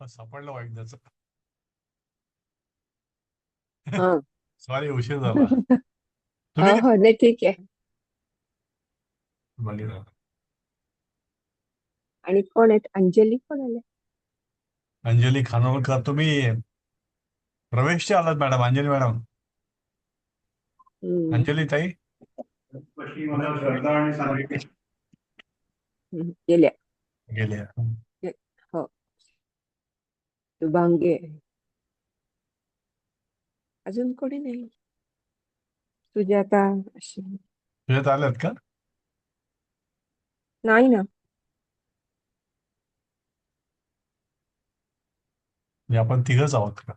सापडलं वाईट त्याचं. हा. सॉरी, उशीर झाला. हो तुम्ही हो, नाही ठीक आहे. बघितलं. आणि कोण आहेत? अंजली कोण आले? अंजली खानोलकर, तुम्ही प्रवेशच्या आलात मॅडम. अंजली मॅडम, हम्म. अंजली ताई. मला श्रद्धा आणि सारिका गेल्या. गेल्या. हो. शुभांगी आहे. अजून कोणी नाही. सुजाता अश्विनी. तुझ्यात आल्यात का? नाही ना. म्हणजे आपण तिघच आहोत का?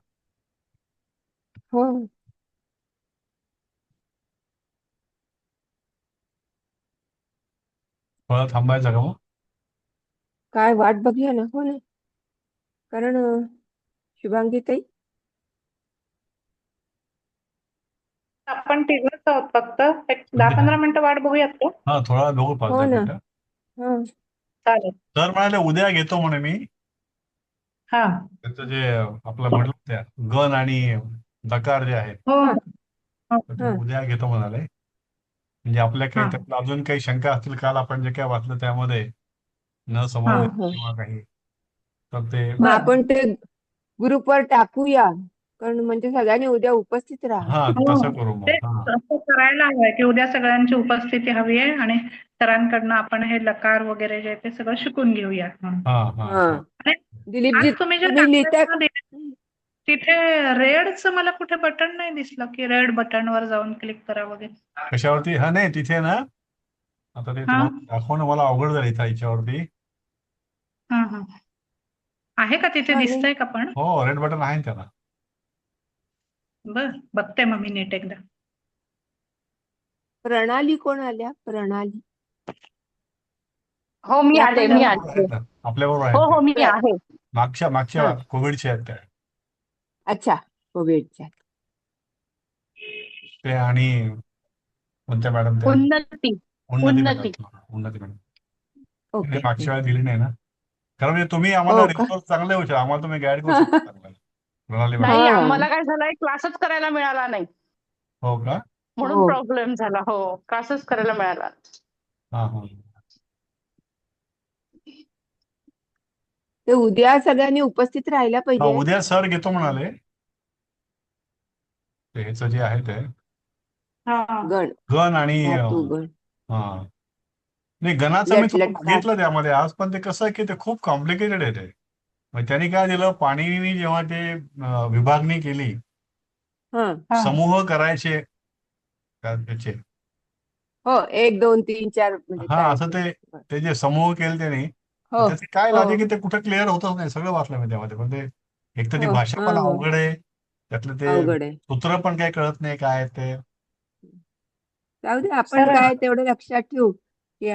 हो. थोडा थांबायचं का मग? काय वाट बघूया ना. हो ना. कारण शुभांगी ताई. आपण तिघच आहोत फक्त. एक म्हणजे 10-15 मिनिटं वाट बघूयात का? हा, थोडा बघू, पाच हो दहा ना. मिनिटं हा. चालेल. सर म्हणाले उद्या घेतो म्हणे मी. हा. त्याचं जे आपलं म्हटलं त्या गण आणि दकार जे आहेत, हो हा. हो. तर ते हा. उद्या घेतो म्हणाले. म्हणजे आपल्या हा. काही त्यातलं अजून काही शंका असतील, काल आपण जे काय वाचलं त्यामध्ये न हा. समजले हा. किंवा काही, तर ते मग बर. आपण ते ग्रुपवर टाकूया. कारण म्हणजे सगळ्यांनी उद्या उपस्थित राहा. हा, हो, तसं करू ते मग. हा असं करायला हवंय की उद्या सगळ्यांची उपस्थिती हवी आहे आणि सरांकडनं आपण हे लकार वगैरे जे आहे ते सगळं शिकून घेऊया. हा हा हा. हा. आणि दिलीपजी, आज तुम्ही जे तुम्ही टाकलंय लिहिता. ना तिथे रेडचं मला कुठे बटन नाही दिसलं की रेड बटनवर जाऊन क्लिक करा वगैरे. कशावरती? हा, नाही तिथे ना, आता ते हा. तुम्हाला दाखवणं मला अवघड झालं इथं याच्यावरती. हा. हा. आहे का तिथे हा नाही. दिसतंय का पण? हो, रेड बटन आहे ना त्याला. बर, बघते मग मी नीट एकदा. प्रणाली कोण आल्या? प्रणाली. हो, मी त्या आले, पण मी आपल्याबरोबर आले. आहेत ना, आपल्याबरोबर हो आहेत त्या. हो, मी प्र- आहे. मागच्या हा. मागच्या कोविडच्या आहेत त्या. अच्छा. कोविडच्या. ते आणि कोणत्या मॅडम त्या? उन्नती. उन्नती मॅडम. उन्नती. उन्नती मॅडम. ओके. ते मागच्या वेळेला दिली नाही ना, कारण म्हणजे तुम्ही आम्हाला हो का? रिसोर्स चांगले होते, आम्हाला तुम्ही गाईड करू शकता चांगलं. प्रणाली मॅडम. नाही, हा. आम्हाला काय झालंय, क्लासच करायला मिळाला नाही. हो का? म्हणून हो. प्रॉब्लेम झाला. हो, क्लासच करायला मिळाला. हा हा. ते उद्या सगळ्यांनी उपस्थित राहायला हा, पाहिजे. उद्या सर घेतो म्हणाले. ते ह्याचं जे आहे ते हा. गण. गण आणि धातू गण. हा, नाही गणाचं मी लट थोडं लटकार. बघितलं त्यामध्ये आज, पण ते कसं आहे की ते खूप कॉम्प्लिकेटेड आहे ते. मग त्यांनी काय दिलं, पाणीनी जेव्हा ते विभागणी केली, हा. हा. समूह करायचे त्याचे. हो, 1 2 3 4 म्हणजे हा, काय असं ते. ते ते जे समूह केले त्यांनी, तर हो. त्याचे काय हो. लॉजिक आहे ते कुठं क्लिअर होतच नाही. सगळं वाचलं मी त्यामध्ये, पण ते एक तर ती हो. भाषा हा. पण हो. अवघड आहे, त्यातलं ते अवघड आहे. सूत्र पण काही कळत नाही काय आहे ते. जाऊ दे, आपण सर. काय तेवढं लक्षात ठेवू की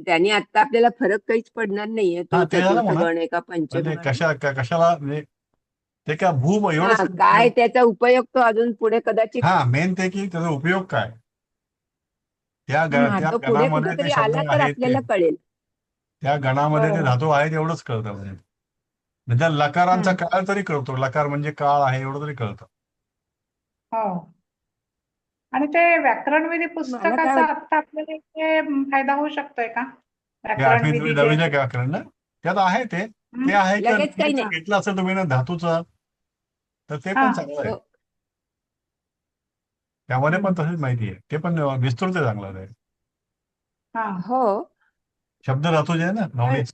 त्यांनी आता आपल्याला फरक काहीच पडणार नाहीये. हा, तो ते झालं चतुर्थ म्हणा. गण आहे का पण पंचम ते गण आहे. कशाला म्हणजे ते काय भू एवढंच. हा, काय त्याचा उपयोग तो अजून पुढे कदाचित. हा, मेन ते की त्याचा उपयोग काय, हा, त्या तो पुढे गणामध्ये ते कुठेतरी शब्द आला तर आहेत ते, आपल्याला कळेल. त्या गणामध्ये ते बरोबर. धातू आहेत एवढंच कळतं. म्हणजे लकारांचा हम्म. काळ तरी कळतो, लकार म्हणजे काळ आहे एवढं तरी कळतं. हो. आणि ते व्याकरणविधी मला काय पुस्तकाचा वाटत. आता आपल्याला इथे फायदा होऊ शकतोय का? हे आठवी व्याकरणविधी जे दहावीच्या व्याकरण ना, त्यात आहे ते. हं? ते आहे किंवा लगेच काही जर नाही. घेतलं असेल तुम्ही ना धातूचं, तर ते हा. पण चांगलं आहे. हो. त्यामध्ये पण हम्म. तशीच माहिती आहे, ते पण विस्तृत आहे, चांगलं आहे. हा. हो. शब्द धातू जे आहे ना, पण नवनीत.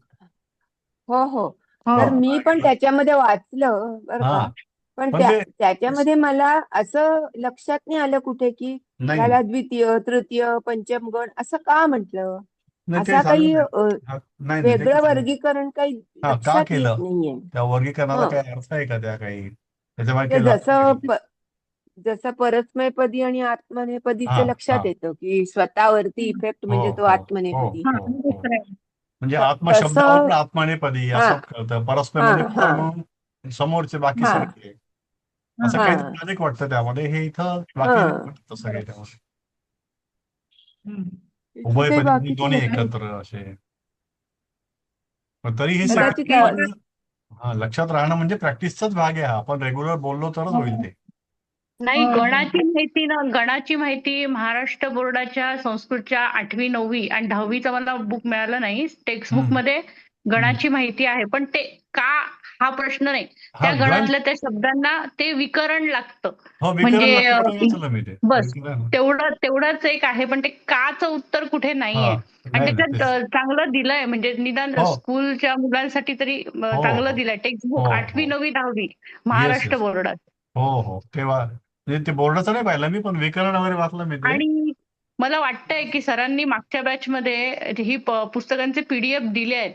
हो हो, हो. तर मी पण त्याच्यामध्ये वाचलं बरं हा, का. पण पण ते त्याच्यामध्ये मला असं लक्षात नाही आलं कुठे की नाही याला द्वितीय तृतीय पंचम गण असं का म्हटलं. नाही ते असा काही सांगत नाही. नाही नाही, ते वेगळं काय सांगत. वर्गीकरण काही हा, का लक्षात येत केलं, नाहीये. त्या वर्गीकरणाला ह, काही अर्थ आहे का, त्या काही त्याच्यामध्ये ते काही लॉजिक आहे जसं का? जसं परस्मैपदी आणि हा आत्मनेपदीचं हा. लक्षात येतं की स्वतःवरती इफेक्ट हो म्हणजे तो हो हो आत्मनेपदी. हा. हो आणि हो. दुसरं आहे. म्हणजे तसं. आत्मशब्दावरून आत्मानेपदी हा. असं कळतं. परस्पर हा. म्हणजे हा. पर म्हणून समोरचे बाकी हा. सगळे, हा. असं हा. काहीतरी लॉजिक वाटतं त्यामध्ये. हे इथं हा. बाकी नाही वाटत तसं काही बरोबर. त्यामध्ये. हम्म. इथे काही उभयपदी म्हणजे बाकीचं दोन्ही लक्षात. एकत्र असे, पण तरी ही तर सेकंड कदाचित बाकी पेपर हा, लक्षात राहणं म्हणजे प्रॅक्टिसचाच भाग आहे हा. आपण रेग्युलर बोललो तरच होईल ते. नाही, हो, हो. गणाची माहिती महाराष्ट्र बोर्डाच्या संस्कृतच्या 8वी 9वी आणि 10वीचं मला बुक मिळालं नाही. टेक्स्ट हम्म, बुकमध्ये हम्म. गणाची माहिती आहे. पण ते का हा प्रश्न नाही. हा, त्या गणातल्या त्या शब्दांना ते विकरण लागतं. हो, विकरण म्हणजे लागतं म्हणून वाचलं मी ते. बस विकरण. तेवढंच एक आहे. पण ते काचं उत्तर कुठे हा, नाहीये. आणि नाही ना त्याच्यात तेच. चांगलं दिलंय म्हणजे निदान हो स्कूलच्या मुलांसाठी तरी हो चांगलं हो दिलंय. टेक्स्ट हो बुक 8वी हो 9वी 10वी येस महाराष्ट्र येस. बोर्डात. हो हो, तेव्हा म्हणजे ते बोर्डाचं नाही पाहिलं मी, पण विकरण वगैरे वाचलं मी ते. आणि मला वाटतंय की सरांनी मागच्या बॅचमध्ये ही पुस्तकांचे पीडीएफ दिले आहेत.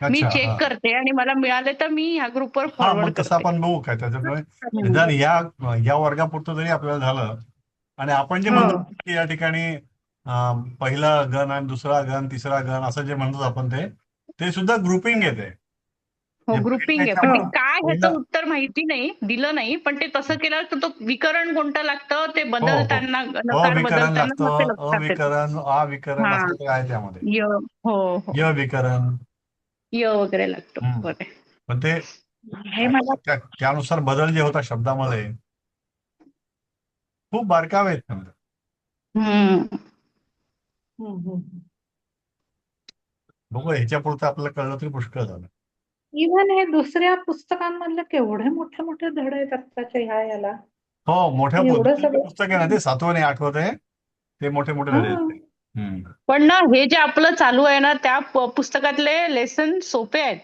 मी अच्छा, चेक हा करते आणि मला मिळाले तर मी ह्या ग्रुपवर हा, फॉरवर्ड मग तसं करते. आपण बघू काय त्याच्यामुळे. हम्म. निदान या वर्गापुरतं जरी आपल्याला झालं. आणि आपण जे हो. म्हणतो की या ठिकाणी पहिला गण आणि दुसरा गण तिसरा गण असं जे म्हणतो आपण ते सुद्धा ग्रुपिंग येते. हो, जे ग्रुपिंग आहे. बघितलं पण हो. ते काय पहिला. ह्याचं उत्तर माहिती नाही, दिलं नाही. पण ते तसं केलं तर तो विकरण कोणतं लागतं ते हो हो, बदलताना नकार अविकरण बदलताना मग ते लागतं, लक्षात येतं. अविकरण अविकरण हां. असं काही आहे त्यामध्ये. य हो, हो. य विकरण. य वगैरे लागतो. हम्म. बरं. पण ते हे मला त्यानुसार बदल जे होता शब्दामध्ये खूप बारकावे आहेत त्यामध्ये. हम्म. बघू, ह्याच्या पुढचं आपल्याला कळलं तरी पुष्कळ झालं. इव्हन हे दुसऱ्या पुस्तकांमधले केवढे मोठे मोठे धडे आहेत आत्ताच्या याला. हो, मोठ्या एवढं पद्धतीचे सगळं. पुस्तक आहे ना ते, 7वं आणि 8वं आहे. ते मोठे मोठे धडे आहेत हा. ते. हम्म. पण ना हे जे आपलं चालू आहे ना त्या पुस्तकातले लेसन सोपे आहेत.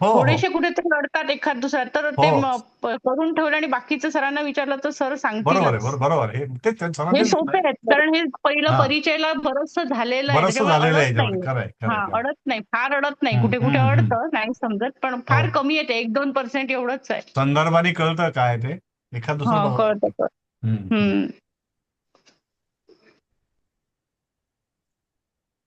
हो हो थोडेसे कुठेतरी अडतात एखाद दुसरा तर ते हो, करून ठेवलं आणि बाकीचं सरांना विचारलं तर सर बरोबर आहे, सांगतीलच. बरोबर आहे. ते सरांना हे तेच सोपे म्हणणं आहेत कारण हे पहिलं आहे. हा, परिचयला बरचसं झालेलं आहे बरंचसं त्याच्यामुळे झालेलं आहे अडत याच्यामध्ये. नाही. खरं आहे, खरं हा, आहे, खरं आहे. अडत नाही, फार अडत नाही. हम्म, कुठे कुठे हम्म, हम्म. अडतं नाही समजत पण फार हो, कमी येते 1-2% एवढंच आहे. संदर्भाने कळतं काय ते. एखाद दुसरं हा, बरोबर कळतं आहे. कळतं. हम्म, हम्म. हम्म.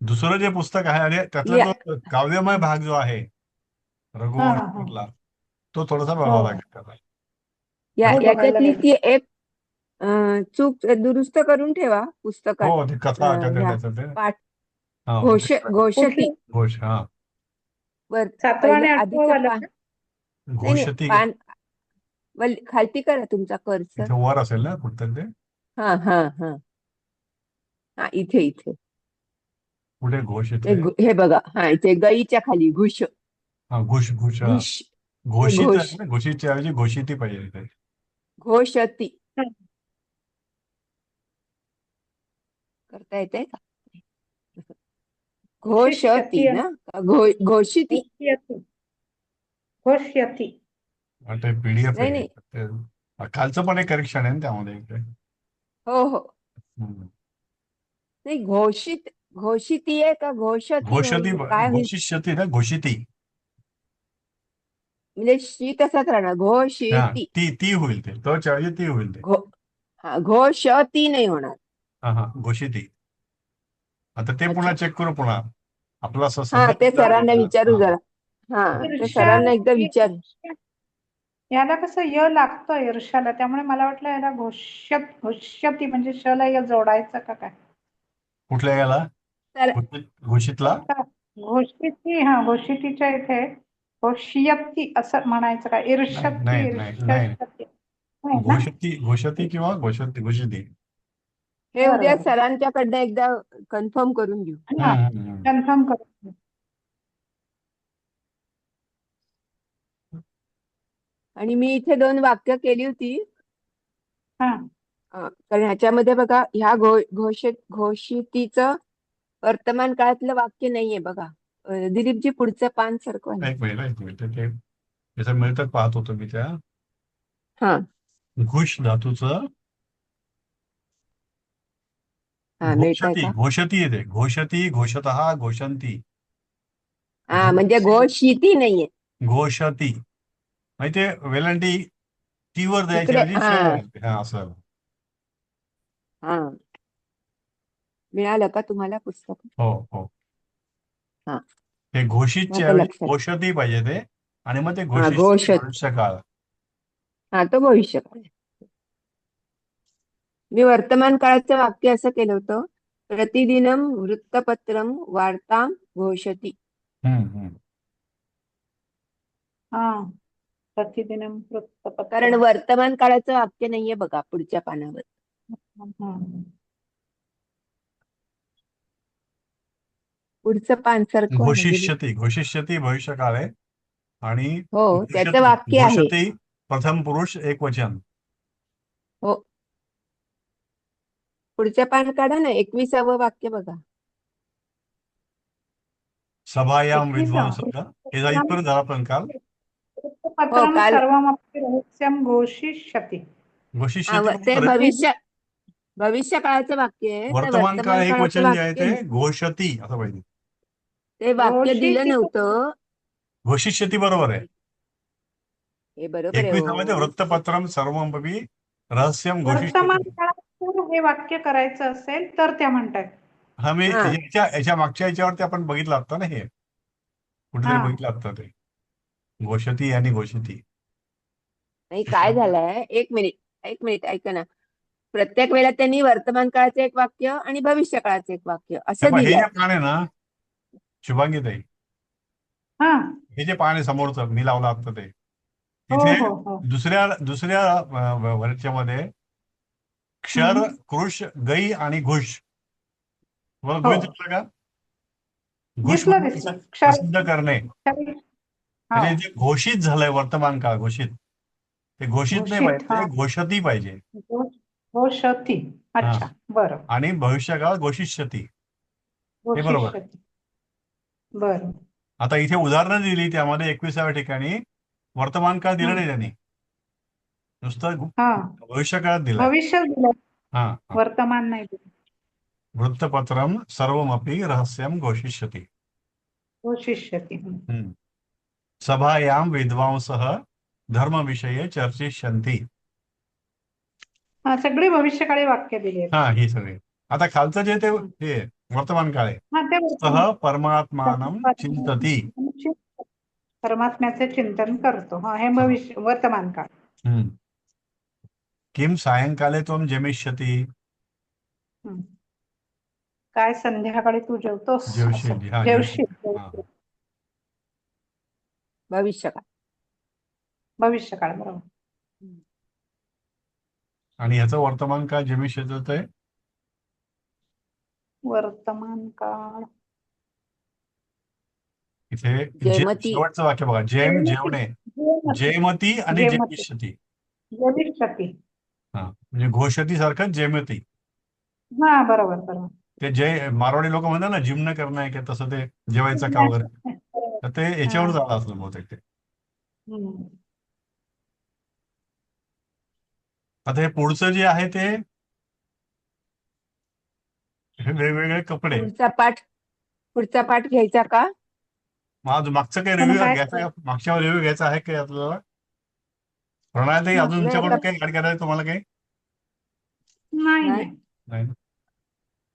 दुसरं जे पुस्तक आहे आणि त्यातला या तो काव्यमय भाग जो आहे हा, रघुवंश हा. मधला, तो थोडासा हो, बघावा लागेल त्याला. या ते त्यातलं बघायला याच्यातली गेलं. ती एक चूक दुरुस्त करून ठेवा पुस्तकात. हो, ते कथा ह्या त्याचं ते. पाठ हा, कुठली? घोषती घोष. हा, वर 7वं पहिलं आणि 8वं आधीचं वालं पान. का? नाही नाही, घोषती. पान खालती करा तुमचा कर्सर. इथे वर असेल ना कुठं ते. हा हा हा हा, इथे इथे कुठे घोष येते. हे बघा, हा इथे गईच्या खाली घुश हा, घुश घुश. हा, घुश हे घोषित घोष आहे ना, घोषितच्या ऐवजी घोषिती पाहिजे इथे. घोषती हं. करता येते का? शिष्यती घोषती ना घोषिती. घोष्यती. घोष्यती. वाटतं पीडीएफ नाही आहे नाही, ते. खालचं पण एक करेक्शन आहे ना त्यामध्ये इकडे. हो हो, हम्म. नाही घोषिती आहे का घोषती घोषती, होईल काय होईल? घोषिष्यती ना, घोषिती. म्हणजे शी तसाच राहणार हा, घोषिती. ती होईल ते. तच्या ऐवजी ती होईल ते. घो हा घोषती नाही होणार. हा हा, घोषिती. आता ते पुन्हा अच्छा, चेक करू पुन्हा. आपला हा ते संदर्भ सरांना विचारू हा. जरा. हा ते ईर्ष्या सरांना एकदा विचार. याला कसं य लागतं ईर्ष्याला, त्यामुळे मला वाटलं याला घोष्यती म्हणजे शला य जोडायचं का काय. कुठल्या याला तर घोषितला. घोषिती, हा घोषितीच्या इथे घोष्यती असं म्हणायचं का? नाही ईर्ष्यती नाही नाही नाही, ईर्ष्यती नाही ना. घोषती किंवा घोषिती. हे बरं उद्या बरं. सरांच्याकडनं एकदा कन्फर्म करून घेऊ. हा, हम्म. कन्फर्म करू. आणि मी इथे 2 वाक्य केली होती. हा, कारण ह्याच्यामध्ये बघा, ह्या घोषितीचं वर्तमान काळातलं वाक्य नाहीये बघा. दिलीपजी पुढचं पान सरकवा ना. एक मिनिट ते याचं मिळतात पाहत होतो मी त्या हा घुश धातूचं. हा, मिळतंय का? घोषती येते. घोषती, घोषतः, घोषंती. हा, म्हणजे घोषिती नाहीये घोषती माहितीये, वेलांटी टी वर द्यायच्या इकडे. ऐवजी हा हा असं. हा, मिळालं का तुम्हाला पुस्तक? हो हो, हा, ते घोषितच्या आता ऐवजी लक्षात. घोषती पाहिजे ते. आणि मग ते हा, घोषित घोषत. भविष्यकाळ. हा, तो भविष्यकाळ. मी वर्तमान काळाचं वाक्य असं केलं होतं, प्रतिदिनम वृत्तपत्रम वार्ताम घोषती. हम्म. हा. प्रतिदिनम कारण वृत्तपत्रम. वर्तमान काळाचं वाक्य नाहीये बघा पुढच्या पानावर. हम्म. पुढचं पान सरकवा ना दिलीप. घोषिष्यती, घोषिष्यती भविष्यकाळ आहे आणि हो त्याचं घोषती, वाक्य आहे. घोषती प्रथम पुरुष एक वचन. हो पुढच्या पान काढा ना 21वं वाक्य बघा. सभायाम 21. विद्वांसः. हे जा इथपर्यंत झाला पण काल. वृत्तपत्रम काल- सर्वमपि रहस्यम घोषिष्यति. घोषिष्यती ते बरोबर आहे. भविष्य काळाचं वाक्य आहे. ते वर्तमान काळ एक काळाचं वचन जे आहे वाक्य ते घोषती असं पाहिजे. ते वाक्य दिलं घोषित- नव्हतं. घोषिष्यती बरोबर आहे. हे बरोबर आहे 21 हो. वृत्तपत्रम सर्वमपि रहस्यम वर्तमान घोषिष्यती. काळात जर हे वाक्य करायचं असेल तर त्या म्हणतात. हा मी हा. याच्या मागच्या याच्यावरती आपण बघितलं असतं ना, हे कुठेतरी हा. बघितलं असतं ते घोषती आणि घोषती. नाही काय झालंय एक मिनिट ऐका ना. प्रत्येक वेळेला त्यांनी वर्तमान काळाचं एक वाक्य आणि भविष्य काळाचं एक वाक्य असं तेव्हा हे दिलंय. जे पान आहे ना शुभांगीताई, हा. हे जे पान आहे समोरचं मी लावलं असतं ते हो तिथे हो हो. दुसऱ्या वरच्यामध्ये क्षर, कृष, गई आणि घुष. तुम्हाला हो. घुष दिसलं का? घुष दिसलं म्हणजे दिसलं. प्रसिद्ध करणे. हा. म्हणजे जे घोषित झालंय वर्तमान काळ घोषित, ते घोषित नाही घोषित, पाहिजे, हा. ते घोषती पाहिजे. घोषती. अच्छा बरं. आणि भविष्य काळ घोषिष्यती. हे बरोबर. घोषिष्यति. बरं. आता इथे उदाहरणं दिली त्यामध्ये 21व्या ठिकाणी वर्तमान काळ दिलं नाही त्यांनी, नुसतं हा. भविष्य काळात दिलाय. भविष्य दिलं, हा. वर्तमान नाही दिलं. वृत्तपत्रम सर्वमपि रहस्यम घोषिष्यति. घोषिष्यति. सभायाम विद्वांसः धर्मविषये चर्चिष्यन्ति. हा सगळी भविष्यकाळी वाक्य दिली आहेत. हा ही सगळी. आता खालचं जे ते हे वर्तमान काळ आहे. हा ते सह परमात्मानं चिंतती. परमात्म्याचे चिंतन करतो. हा हे भविष्य वर्तमान काळ. किम सायंकाले त्वं जमिष्यति. काय संध्याकाळी तू जेवतोस? जेवशील. हा, जेवशील. हा. भविष्य काळ. भविष्य काळ बरोबर. आणि ह्याचं वर्तमान काळ जमिष्यचं ते वर्तमान काळ इथे जयमती. शेवटचं वाक्य बघा. जेवणे. जयमती आणि जमिष्यति. जमिष्यति. हा म्हणजे घोषती सारखं जयमती. हा बरोबर बरोबर. ते जय मारवाडी लोक म्हणतात ना जिम न करणं आहे की तसं ते जेवायचं का वगैरे, तर ते याच्यावर झालं असलं बहुतेक ते. आता हे पुढचं जे आहे ते हे वेगवेगळे कपडे. पुढचा पाठ घ्यायचा का? मागचं काही रिव्ह्यू घ्यायचा का? मागच्या रिव्ह्यू घ्यायचा आहे काही आपल्याला? प्रणाली अजून तुमच्याकडून काही ऍड करायचं तुम्हाला काही? नाही. नाही.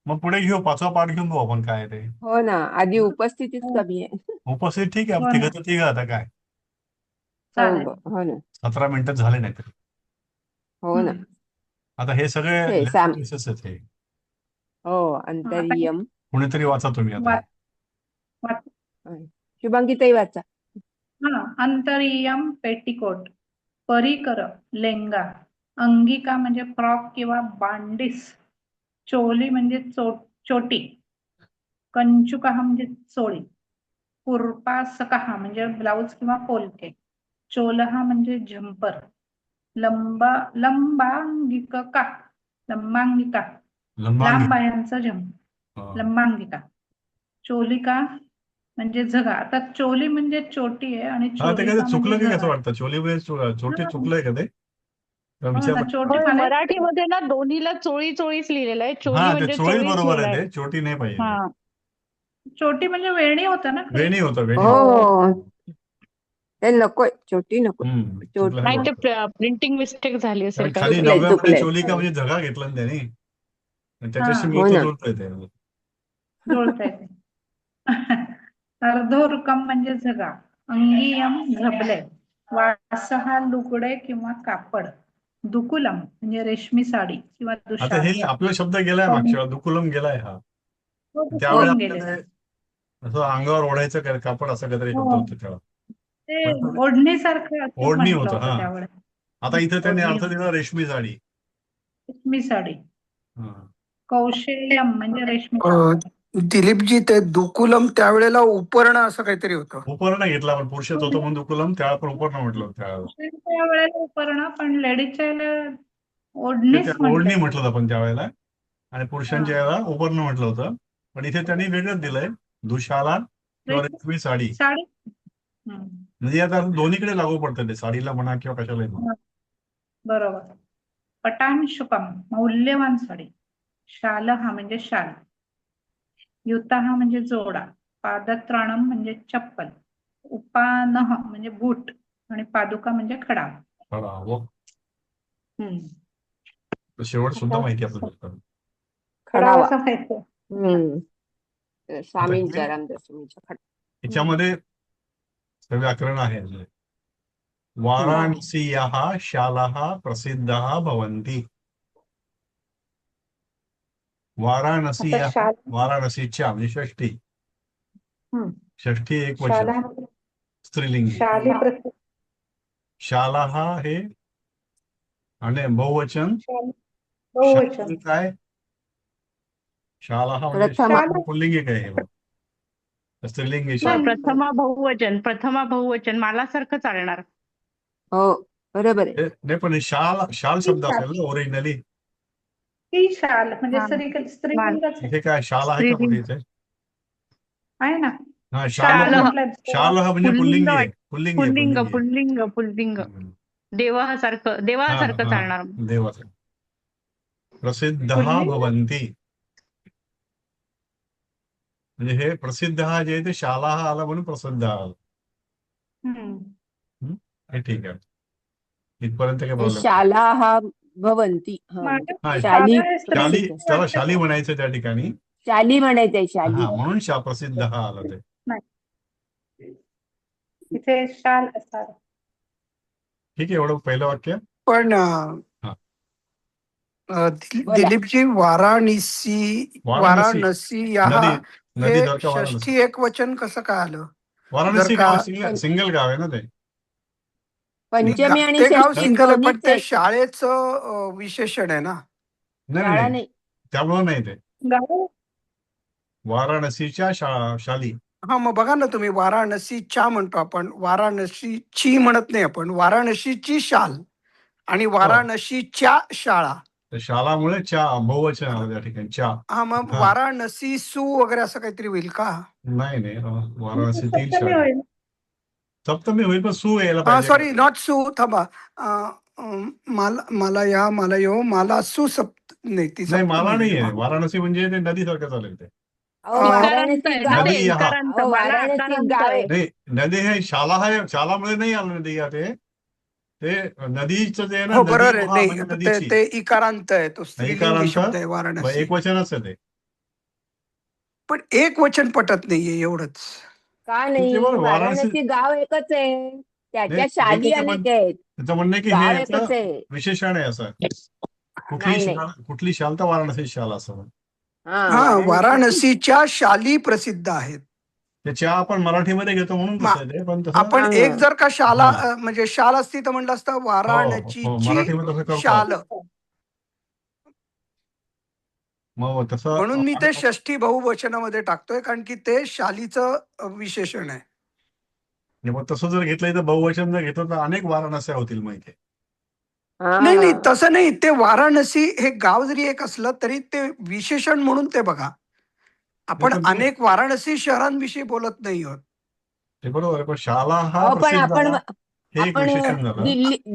मग पुढे घेऊ 5वा पाठ घेऊन बघू आपण काय ते. हो ना आधी उपस्थितीच कमी आहे. उपस्थित ठीक आहे, तिघं तर तिघं आता काय चालेल. हो ना 17 मिनिटं झाले नाही तरी. हो ना. आता हे सगळे हे cases आहेत हे. हो अंतरियम. कुणीतरी वाचा तुम्ही आता. शुभांगीताई वाचा. अंतरियम पेटिकोट, परिकर लेंगा, अंगिका म्हणजे फ्रॉक किंवा बांडिस, चोली म्हणजे चोटी, कंचुका म्हणजे चोळी, कुर्पासका म्हणजे ब्लाउज किंवा पोलके, चोलहा म्हणजे झंपर, लंबांगिका लांब बाह्यांचा झंपर, लंबांगिका, चोलिका म्हणजे झगा. आता चोली म्हणजे चोटी आहे आणि ते काय चुकलं की कसं वाटतं? चोली म्हणजे चोटी चुकलंय का ते? मराठीमध्ये ना दोन्हीला चोळी चोळीच लिहिलेलं आहे. चोली म्हणजे चोळी बरोबर आहे, ते चोटी नाही पाहिजे. चोटी म्हणजे वेणी होतं ना. वेणी होतं. हो ते नकोय, चोटी नको. नाही ते प्रिंटिंग मिस्टेक झाली असेल. खाली 9व्या चोलिका म्हणजे झगा घेतला ना त्यांनी, त्याच्याशी मिळतं जुळतंय ते. जुळतंय ते. अर्धोरुकम म्हणजे झगा, अंगियम झबले, वासहा लुगडे किंवा कापड, दुकुलम म्हणजे रेशमी साडी किंवा आता हे आपला शब्द गेलाय मागच्या दुकुलम गेलाय हा. त्यावेळेला असं अंगावर ओढायचं कापड असं काहीतरी शब्द होतं तेव्हा. ते पण ओढणीसारखं असं ओढणी म्हटलं होतं होतं हा. त्यावेळेस. आता इथे त्यांनी ओढणी अर्थ दिला रेशमी साडी. रेशमी साडी. हा. कौशेयम म्हणजे रेशमी अ, दिलीपजी ते दुकुलम त्यावेळेला उपर्ण असं काहीतरी होतं. उपर्ण घेतला पण पुरुषाचं होतं म्हणून दुकुलम, त्या पण उपर्ण म्हटलं त्यावेळेला. पुरुषांच्या वेळेला उपर्ण पण लेडीजच्या वेळेला ते ओढणीच ओढणी म्हटलं. म्हटलं होतं आपण त्यावेळेला, आणि पुरुषांच्या वेळेला उपर्ण म्हटलं होतं. पण इथे त्यांनी वेगळंच दिलंय, दुशाला किंवा रेशमी रेशमी साडी. साडी. हम्म. म्हणजे आता दोन्हीकडे लागू पडतं ते, साडीला म्हणा किंवा कशालाही म्हणा. बरोबर. पटांशुकम मौल्यवान साडी. शालहा म्हणजे शाल. युताहा म्हणजे जोडा. पादत्राणम म्हणजे चप्पल. उपानह म्हणजे बूट आणि पादुका म्हणजे खडा. खडा व हम्म. शेवट सुद्धा माहिती आपल्याला. खडावा. असं माहिती. स्वामींच्या रामदास स्वामींच्या खडा. याच्यामध्ये व्याकरण आहे. वाराणसीयाः शालाः प्रसिद्धाः भवन्ति. वाराणसीयाः, शाल. वाराणसीच्या म्हणजे षष्ठी. हम्म. षष्ठी एक वचन स्त्रीलिंगी. शाली प्रसिद्ध. शालाः हे आणि बहुवचन. बहुवचन. शाल काय? शालाः म्हणजे प्रथमा. पुल्लिंगी काय हे? स्त्रीलिंगी शाल. प्रथमा बहुवचन मालासारखं चालणार. हो बरोबर आहे. नाही पण शाल, शाल शब्द असेल ना ओरिजिनली. ती शाल म्हणजे हा. स्त्रीलिंगच आहे. इथे काय शाल आहे का कुठे इथे? आहे ना. हा शाल शाल. म्हटलं. शाल हा म्हणजे पुल्लिंग पुल्लिंगी आहे. पुल्लिंगी आहे, पुल्लिंग पुल्लिंगी आहे. पुल्लिंग पुल्लिंग देवासारखं चालणार. देवाचं. प्रसिद्ध पुल्लिंग? भवन्ति म्हणजे हे प्रसिद्ध हा जे आहे ते शाला हा आला म्हणून प्रसिद्ध आला. हम्म. हे ठीक आहे. इथपर्यंत काय हे प्रॉब्लेम? शालाः भवन्ति. माझ्या हा, शाली शाला हे स्त्री. शाली, प्रसिद्ध. त्याला शाली म्हणायचं त्या ठिकाणी. शाली म्हणायचंय, शाली. हा म्हणून प्रसिद्ध हा आला ते. इथे शाल असा. ठीक आहे, एवढं पहिलं वाक्य. पण बोला. दिलीपजी वाराणसी. वाराणसी या नदी, नदी हे जर का वाराणसी. षष्ठी एक वचन कसं काय आलं? वाराणसी जर का गाव सिंगल गाव आहे ना ते. पंचमी आणि ते गाव षष्ठी सिंगल आहे पण दोन्हीच ते आहे. शाळेचं विशेषण आहे ना. नाही शाळा नाही, नाही. त्यामुळं नाही ते. गाव. वाराणसीच्या शाली. हा मग बघा ना तुम्ही, वाराणसीच्या म्हणतो आपण, वाराणसीची म्हणत नाही आपण, वाराणसीची शाल आणि वाराणसीच्या शाळा. शालामुळे चा बहुवचन आलं त्या ठिकाणी, चा. हा मग हा. वाराणसी सु वगैरे असं काहीतरी होईल का? नाही वाराणसीतील सप्तमी शाळा. होईल. सप्तमी होईल पण सु यायला हा पाहिजे. सॉरी, नॉट सु, थांबा. मला यो मला सुसप्त नाही, ती नाही मला सप्तमी नाही नाही. आहे. वाराणसी म्हणजे ते नदीसारखं चालेल ते. अहो, अं, वाराणसी आहे ना गाव. ते, नदी हा. इकारांत. अहो, मला वाराणसी आकारांत गाव आहे. आहे. नाही, नदी हे शाला आहे, शालामुळे नाही आलं नदी या ते नदीचं जे आहे ना, हो नदी बरोबर आहे. हा नाही म्हणजे ते नदीची. ते इकारांत आहे, तो स्त्रीलिंगी इकारांत, शब्द आहे वाराणसी. एक वचनच आहे ते. पण एक वचन पटत नाहीये एवढंच. का ते नाही? बरोबर, वाराणसी गाव एकच आहे. त्याच्या नाही, शाली एकच आहे, अनेक पण आहेत. त्याचं म्हणणं आहे की गाव हे एकच याचं आहे. विशेषण आहे असं. नाही, नाही. कुठली शाल तर वाराणसी शाल असं. हा, हा, वाराणसी. वाराणसीच्या शाली प्रसिद्ध आहेत. त्याच्या आपण मराठीमध्ये घेतो म्हणून तसं आहे ते, पण तसं. आपण हा. एक जर का शाला हा. म्हणजे शाल असती तर म्हटलं असतं हो, वाराणसीची मराठीमध्ये तसं करतो. शाल. मग तसं म्हणून मी ते षष्ठी बहुवचनामध्ये टाकतोय, कारण की ते शालीचं विशेषण आहे. मग तसं जर घेतलं तर बहुवचन जर घेतलं तर अनेक वाराणस्या होतील माहिती. नाही नाही, हा. तसं नाही. ते वाराणसी हे गाव जरी एक असलं तरी ते विशेषण म्हणून ते बघा. आपण नाही, पण अनेक वाराणसी शहरांविषयी बोलत नाही आहोत. ते बरोबर आहे, पण शाला हा अहो, पण प्रसिद्ध आपण हा, हे एक विशेषण झालं.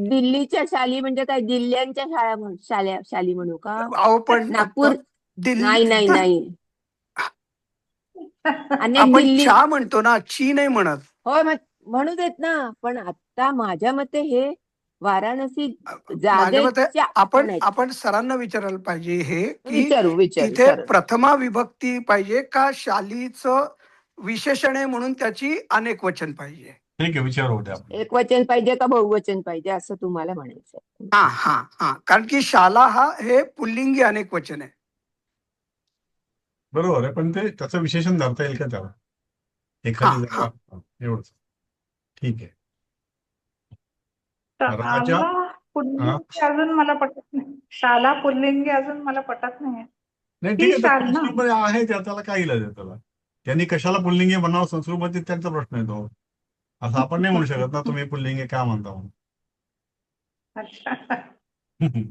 दिल्लीच्या शाली म्हणजे काय? जिल्ह्यांच्या शाली म्हणू का? अहो पण नागपूर. नाही नाही नाही. अनेक आपण दिल्ली. चा म्हणतो ना, ची नाही म्हणत. होय, म्हणू देत ना. पण आता माझ्या मते हे वाराणसी माझ्या मते जागेच्या म्हणायचं. आपण सरांना विचारायला पाहिजे हे, की विचारू तिथे सर. प्रथमा विभक्ती पाहिजे का शालीचं विशेषण आहे म्हणून त्याची अनेक वचन पाहिजे? ठीक आहे, विचार होते आपण. एक वचन पाहिजे का बहुवचन पाहिजे असं तुम्हाला म्हणायचं? हा हा हा, कारण की शाला हा हे पुल्लिंगी अनेक वचन आहे. बरोबर आहे, पण ते त्याचं विशेषण धरता येईल का त्याला एखादी हा, जागा? एवढंच. ठीक आहे. राजा शाला हा पुल्लिंगी अजून मला पटत नाही. शाला पुल्लिंगी अजून मला पटत नाही. नाही ठीक ती आहे, शाल ना. संस्कृतमध्ये आहे त्याला काय इलाज आहे त्याला. त्यांनी कशाला पुल्लिंगी बनावं संस्कृतमध्ये त्यांचा प्रश्न येतो. असं आपण नाही म्हणू शकत ना तुम्ही पुल्लिंगी का म्हणता अच्छा. म्हणून.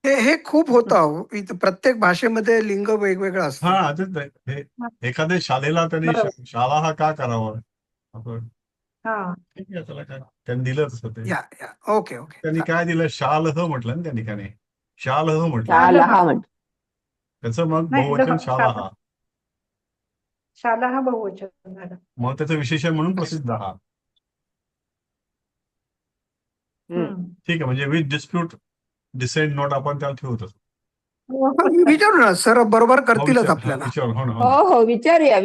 हे खूप होतं अहो. इथं प्रत्येक भाषेमध्ये लिंग वेगवेगळं असतं. हा तेच आहे. हे एखाद्या शालेला त्यांनी बरोबर. शाळा हा का करावा आपण हा. ठीक आहे त्याला काय त्यांनी दिलं तसं ते. या ओके ओके. त्यांनी काय दिलं शाल ह म्हटलं ना त्या ठिकाणी. शाल ह म्हटलं शाल शालहा. हा म्हण त्याचं मग नाही, बहुवचन शाला हा. शाला हा बहुवचन झालं. मग त्याचं विशेषण म्हणून प्रसिद्ध हा. हम्म. ठीक आहे, म्हणजे विथ डिस्प्यूट डिसेंट नोट आपण त्याला ठेवत असतो. विचारू ना सर, बरोबर हो करतीलच विचार, आपल्याला. विचार हो ना हो हो विचारूया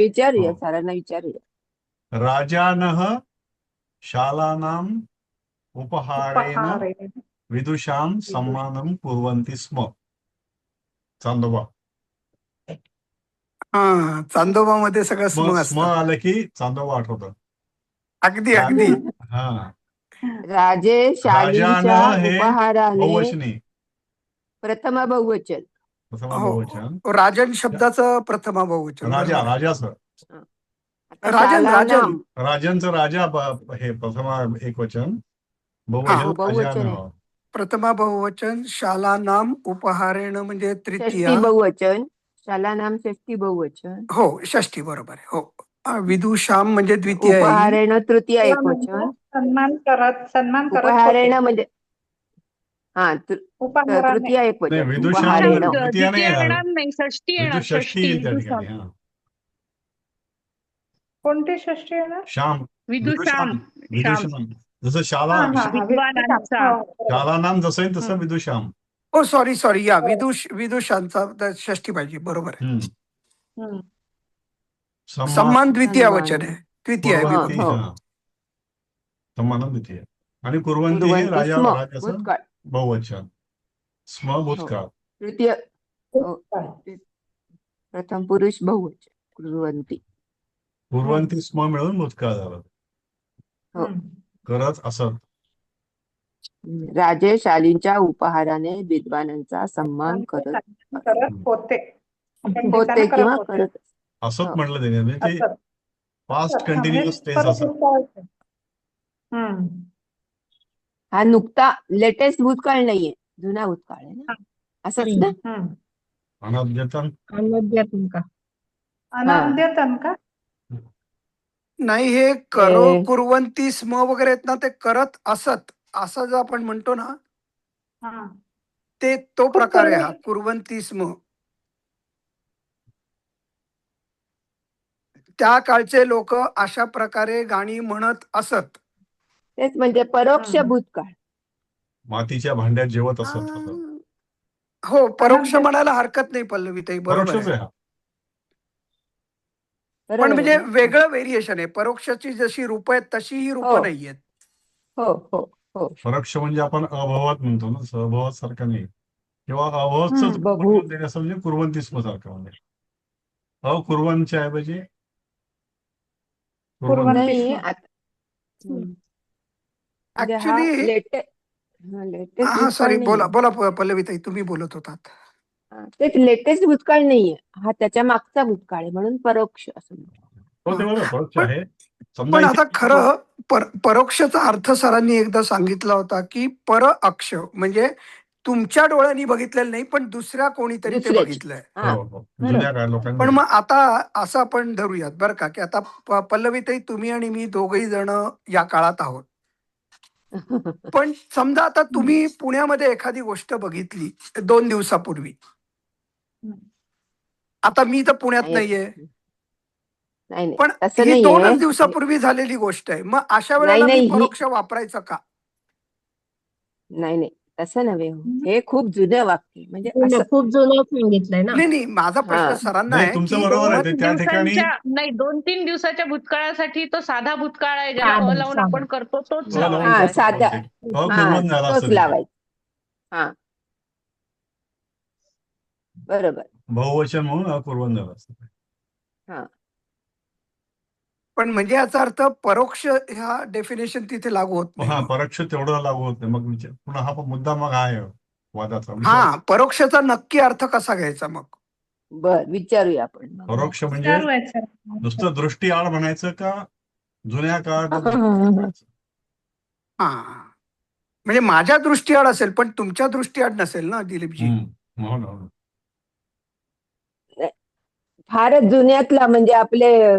हो. सरांना विचारूया. राजानः शालानाम् उपहारेण उपहारे. विदुषां सम्मानं कुर्वन्ति स्म. चांदोबा. हा, चांदोबामध्ये सगळं स्म स्म स्म असतं. आलं की चांदोबा आठवतं. अगदी अगदी. हा राजे शालींच्या राजानं हे उपहाराने बहुवचनी प्रथम बहुवचन. प्रथम हो, बहुवचन. राजन शब्दाचं प्रथमा बहुवचन. राजा बरोबर आहे. राजाचं आता राजन शालानाम राजांचं राजा हे प्रथम एकवचन हा, बहुवचन बहुवचन आहे. राजानं. प्रथमा बहुवचन शालानाम उपहारेण म्हणजे तृतीया. षष्टी बहुवचन. शालानाम षष्टी बहुवचन. हो, षष्ठी बरोबर आहे. हो. विदुषाम म्हणजे द्वितीय येईल. उपहारेण तृतीय म्हणजे एकवचन. सन्मान करत उपहारेण होते. म्हणजे हा उपहाराने. तृतीय नाही एकवचन. विदुषाम उपहारेण द्वितीया नाही द्वितीय येणार. येणार नाही, षष्टी येणार. षष्ठी येईल त्या ठिकाणी. हा कोणती षष्टी येणार? श्याम विदुषाम. श्याम. विदुषाम. जसं शाला हा हा हा. विद्वानांचा. शाला नाम जसं आहे तसं विदुषाम. हो सॉरी या विदुषांचा षष्ठी पाहिजे. बरोबर आहे. हम्म. सम्मान द्वितीय सन्मान. वचन आहे. द्वितीय आहे कुर्वन्ति विभक्ती. हा सम्मानं द्वितीय. आणि कुर्वन्ति हे कुर्वन्ति स्म राजाचं भूतकाळ. बहुवचन. स्म हो. भूतकाळ. तृतीय हो. प्रथम पुरुष बहुवचन कुर्वन्ति. कुर्वन्ति स्म मिळून भूतकाळ झालं. हो. करत असत. राजे शालींच्या उपहाराने विद्वानांचा सन्मान करत होते. आपण होते देताना किंवा होते. करत असत हो. म्हटलं त्याने म्हणजे ते असत. पास्ट हा, कंटिन्युअस टेन्स परत असत. उत्तर. हम्म. हा नुकता लेटेस्ट भूतकाळ नाहीये, जुना भूतकाळ आहे ना, असंच ना. हम्म. अनद्यतन अनद्यतन का? नाही, हे करो हे कुर्वंती स्म वगैरे आहेत ना, ते करत असत असं जर आपण म्हणतो ना, हा. ते तो खूप प्रकार आहे पूर्वी. हा कुर्वंती स्म. त्या काळचे लोक अशा प्रकारे गाणी म्हणत असत. तेच म्हणजे परोक्ष भूतकाळ. मातीच्या भांड्यात जेवत आ, असत. हो, परोक्ष अनद्यतन. म्हणायला हरकत नाही पल्लवीताई, बरोबर परोक्षच आहे. आहे हा. पण बरोबर आहे म्हणजे ना? वेगळं व्हेरिएशन आहे. परोक्षाची जशी रूप आहेत तशी ही रूप हो नाहीयेत. हो हो हो. परोक्ष म्हणजे आपण अभवत म्हणतो ना, सहभवत सारखं नाही. किंवा अभवतच बभू असं म्हणजे कुर्वन्ति स्म सारखं म्हणजे अकुर्वनच्या ऐवजी कुर्वन्ति. कुर्वन्ति नाही स्म. आता म्हणजे हा ऍक्च्युली लेटेस्ट हा भूतकाळ सॉरी, बोला नाहीये. बोला पल्लवीताई, तुम्ही बोलत होतात. तेच लेटेस्ट भूतकाळ नाहीये, हा त्याच्या मागचा भूतकाळ आहे, म्हणून परोक्ष असं म्हणतात. हो ते बरोबर परोक्ष पण आहे. समजा पण आता इथे खरं परोक्षाचा अर्थ सरांनी एकदा सांगितला होता की पर अक्ष म्हणजे तुमच्या डोळ्यांनी बघितलेलं नाही, पण दुसऱ्या कोणीतरी ते दुसऱ्याची. बघितलंय. हा हो हो जुन्या बरोबर. काळ पण लोकांनी. मग आता असं आपण धरूयात बरं का, की आता पल्लवीताई, तुम्ही आणि मी दोघही जण या काळात आहोत. पण समजा आता तुम्ही पुण्यामध्ये एखादी गोष्ट बघितली 2 दिवसापूर्वी, आता मी तर पुण्यात नाहीये, नाही नाही पण तसं ही नाहीये. 2च दिवसापूर्वी झालेली गोष्ट आहे. मग अशा नाही वेळेला मी नाही परोक्ष वापरायचं का? नाही तसं नव्हे हो. हे खूप जुनं वाक्य आहे. म्हणजे असं खूप जुनं सांगितलंय ना. नाही, माझा प्रश्न हा सरांना नाही आहे तुमचं की बरोबर आहे. दोन ते त्या ठिकाणी दिवसांच्या नाही, 2-3 दिवसाच्या भूतकाळासाठी तो साधा भूतकाळ आहे, ज्याला साधा, लावून साधा. आपण करतो तोच लावून हा लावायचा. साध्या हा कुर्वन् झाला तोच असतं तिथे. लावायचा. हा बरोबर. बहुवचन म्हणून कुर्वन् झाला असतं. हा पण म्हणजे याचा अर्थ परोक्ष ह्या डेफिनेशन तिथे लागू होत नाही हा मग. परोक्ष तेवढं लागू होत नाही. मग पुन्हा हा मुद्दा मग आहे वादाचा विषय. हा, परोक्षचा नक्की अर्थ कसा घ्यायचा मग? बर, विचारूया आपण मग. परोक्ष म्हणजे विचारूयात सर. नुसतं दृष्टीआड म्हणायचं का जुन्या काळात म्हणायचं? हा, म्हणजे माझ्या दृष्टीआड असेल पण तुमच्या दृष्टीआड नसेल ना दिलीपजी. हो ना, हो ना. फारच जुन्यातला म्हणजे आपले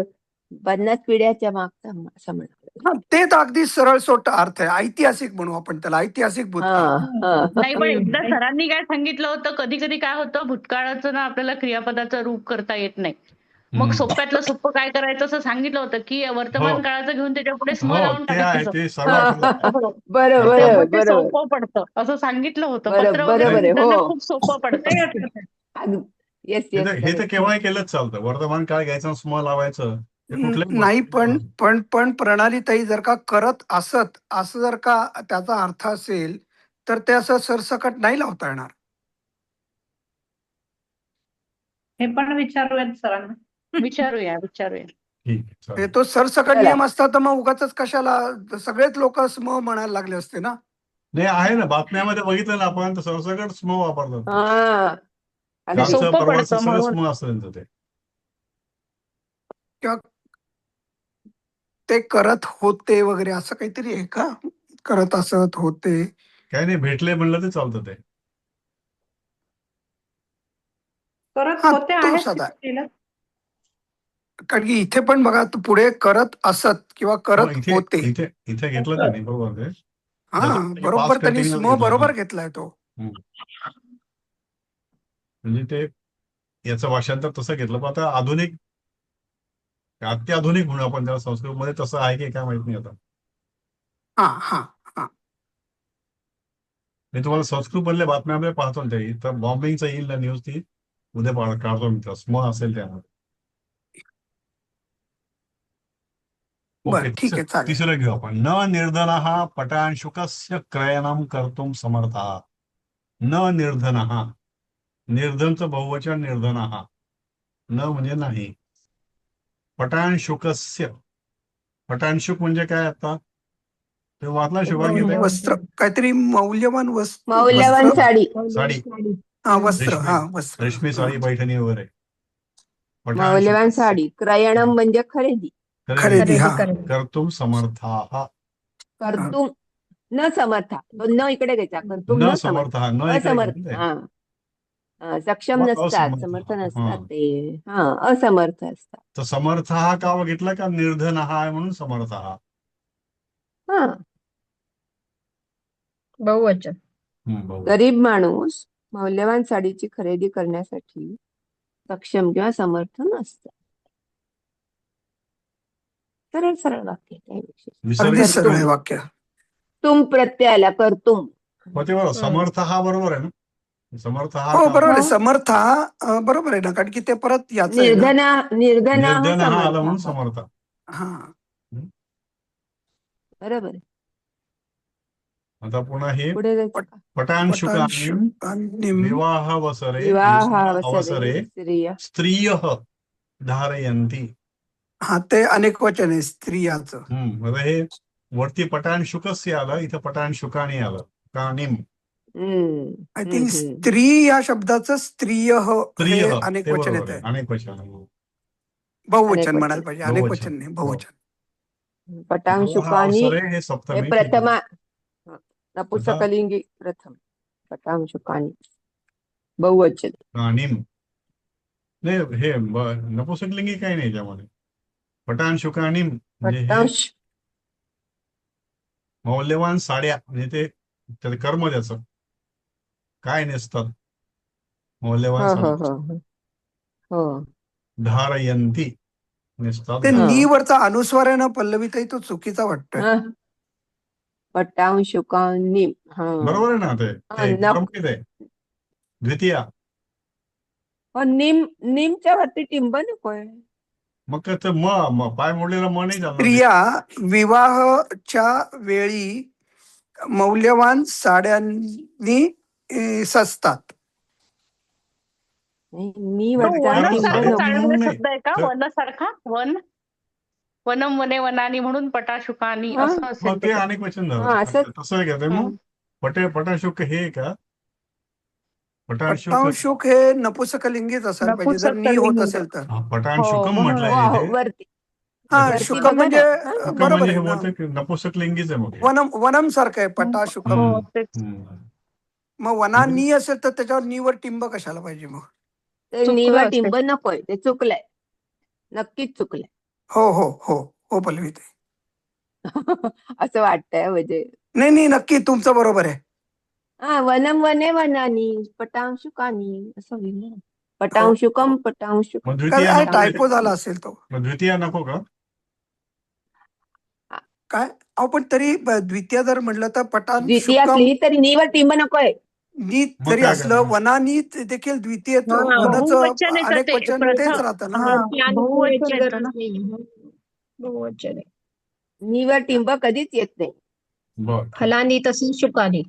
50 पिढ्याच्या मागचा असं म्हणतो. हा, ते तर अगदी सरळ सोट अर्थ आहे. ऐतिहासिक म्हणू आपण त्याला, ऐतिहासिक हा भूतकाळ. हा नाही, पण एकदा सरांनी काय सांगितलं होतं, कधी कधी काय होतं, भूतकाळाचं ना आपल्याला क्रियापदाचं रूप करता येत नाही. मग सोप्यातलं सोपं काय करायचं असं सांगितलं होतं की वर्तमान हो. काळाचं घेऊन त्याच्या पुढे स्म हो लावून ते आहे, टाकायचं. ते सर्वात बरोबर त्यामुळे ते बरोबर सोपं पडतं असं सांगितलं होतं. पत्र वगैरे बरोबर आहे. लिहिताना हो, खूप सोपं पडतं. येस हे येस तर केव्हाही केलंच चालतं. वर्तमान काळ घ्यायचं, स्म लावायचं. हे कुठल्याही नाही, पण गोष्टी- पण पण प्रणालीताई जर का करत असत असं जर का त्याचा अर्थ असेल तर ते असं सरसकट नाही लावता येणार. हे पण विचारूयात सरांना. विचारूया. ठीक आहे, चालेल. म्हणजे तो सरसकट चला. नियम असता तर मग उगाच कशाला सगळेच लोक स्म म्हणायला लागले असते ना. नाही आहे ना, बातम्यामध्ये बघितलं ना आपण, तर सरसकट स्म वापरतात. हा ते कालचं सोपं परवाचं पडतं सगळं म्हणून. स्म असतं त्यांचं ते. किंवा ते करत होते वगैरे असं काहीतरी आहे का? करत असत होते. काही नाही, भेटले म्हणलं ते चालतं ते. करत हा, होते तो आहेच सदा केलं. कारण की इथे पण बघा तू पुढे करत असत किंवा हो, करत इथे होते. इथे इथे घेतलं त्यांनी, बरोबर ते. हा, त्याच्यामध्ये बरोबर past त्यांनी continuous स्म घेतलं. बरोबर घेतलाय तो. म्हणजे ते याचं भाषांतर तसं घेतलं. पण आता आधुनिक, अत्याधुनिक म्हणून आपण त्याला संस्कृतमध्ये तसं आहे की काय माहित नाही आता. हा हा हा. मी तुम्हाला संस्कृत मधल्या बातम्यामध्ये पाहतो ना ते, तर बॉम्बिंगचं येईल ना न्यूज, ती उद्या काढतो मी, त्या स्म असेल त्यामध्ये. ओके, बरं, ठीक आहे, चालेल. तिसरं घेऊ आपण. न निर्धनः पटांशुकस्य क्रयणं कर्तुं समर्थः. न निर्धनः, निर्धनचं बहुवचन निर्धनः, न म्हणजे नाही. पटांशुकस्य, पटांशुक म्हणजे काय आता ते वाचला शुभांगी ताई? वस्त्र, काहीतरी मौल्यवान मौल्यवान वस्त्र. साडी. साडी, हा, वस्त्र. रेशमी हा, वस्त्र. रेशमी साडी, पैठणी वगैरे. मौल्यवान पटांशुकस्य साडी. क्रयणम म्हणजे खरेदी. खरेदी. हा, कर्तुं समर्थाः. कर्तुम न समर्था. तो न इकडे घ्यायचा. कर्तुम न न समर्थाः, समर्थ, न इकडे असमर्थ. घेतलंय. हा, सक्षम नसतात, समर्थ असमर्थ. नसतात ते. हा, असमर्थ असतात. तर समर्थ हा का घेतला का निर्धन हा आहे म्हणून समर्थ हा. हा, बहुवचन. बहु. गरीब माणूस मौल्यवान साडीची खरेदी करण्यासाठी सक्षम किंवा समर्थ नसतात. सरळ सरळ वाक्य, काही विशेष. विसर्ग अगदी कर्तुम. सगळे वाक्य. तुम प्रत्यय आला, कर्तुम. मग ते बरोबर, समर्थ हा बरोबर आहे ना. समर्थ हा हो, का बरोबर आहे. हो. समर्थ हा बरोबर आहे ना, कारण की ते परत याच आहे ना. निर्धना निर्धन हा आला समर्थ. म्हणून समर्थ. हा, बरोबर आहे. आता पुन्हा हे पुढे जायचं का? पटांशुकानि पटांशुकानिं विवाहावसरे विवाहावसरे अवसरे स्त्रिय. स्त्रियः धारयन्ति. हा, ते अनेक वचन आहे स्त्रियाचं. आता हे वरती पटांशुकस्य आलं, इथं पटांशुकानि आलं. कानिम, आय थिंक स्त्री या शब्दाचं स्त्रिय हे स्त्रियः अनेक ते वचन बरोबर येत आहे. आहे. अनेक वचन. बहुवचन म्हणायला पाहिजे, अनेक बहुवचन. वचन नाही, बहुवचन. पटांशुकानी विवाहावसरे हे हे सप्तमी. प्रथमा. नपुंसकलिंगी प्रथम. पटांशुकानी बहुवचन. कानिम, नाही हे नपुंसकलिंगी काही नाही त्यामध्ये. पटांशुकानिम म्हणजे हे पटांश. मौल्यवान साड्या, म्हणजे ते त्याचं कर्म त्याचं काय नेसतात मौल्यवान हो हो साड्या. हो हो. धारयंती नेसतात. ते हा. नी वरचा अनुस्वार आहे ना पल्लवीताई, तो चुकीचा वाटतोय. हा. पटांशुकानी. हा. बरोबर आहे ना, ते कर्म किती आहे, द्वितीया. निमच्या वरती टिंब नकोय. मग काय ते पाय मोडलेला नाही चालणार. स्त्रिया विवाहाच्या वेळी मौल्यवान साड्यांनी सजतात. मी तो वरचा कारण टिंब साड्या नको. म्हणून वनसारखा नाही. शब्द आहे का? वनसारखा, वन. वनम वने वनानी म्हणून पटाशुकानी हा. असं हो असेल ते त्याच्यात. अनेक वचन हा झालं. असं तसं घेते हा. मग पटाशुक हे का? पटाशुक पट्टांशुक हे नपुसकलिंगीच असायला पाहिजे जर नी होत नपुंसकलिंग. असेल तर. हा हो पटाशुकम हो म्हटलंय हो इथे. वरती हा नाही, वरती शुकम बघा म्हणजे ना. हा. शुकम बरोबर म्हणजे आहे हे ना. बहुतेक नपुसकलिंगीच आहे मग हे. वनम सारखं आहे हो पटाशुकम. हो, तेच. हम्म. मग वना नी असेल तर त्याच्यावर नीवर टिंब कशाला पाहिजे मग? ते चुकलं निवड असेल. टिंब नकोय, ते चुकलंय, नक्कीच चुकलंय. हो हो हो हो पल्लवी ताई. असं वाटतंय म्हणजे. नाही नाही नक्की तुमचं बरोबर आहे. हा वनम वने वनानी पटांशुकानी असं होईल ना. हो पटांशुकम हो. पटांशुकम मग द्वितीय काय नको टायपो का? झाला असेल तो. मग द्वितीय नको का? काय अहो पण तरी द्वितीय जर म्हटलं तर द्वितीय पटांशुकम असली तरी निवड टिंब नकोय. नी मग जरी काय असलं करणार? वनानी देखील द्वितीय हा वनाचं बहुवचन येतं अनेक ते वचन तेच प्रथम. राहतं ना. हा बहुवचन बहुवचन येतं गरज ना. नाही. बहुवचन आहे. निवड टिंब कधीच येत नाही. बर ठीक. फलानी तसंच शुकानी.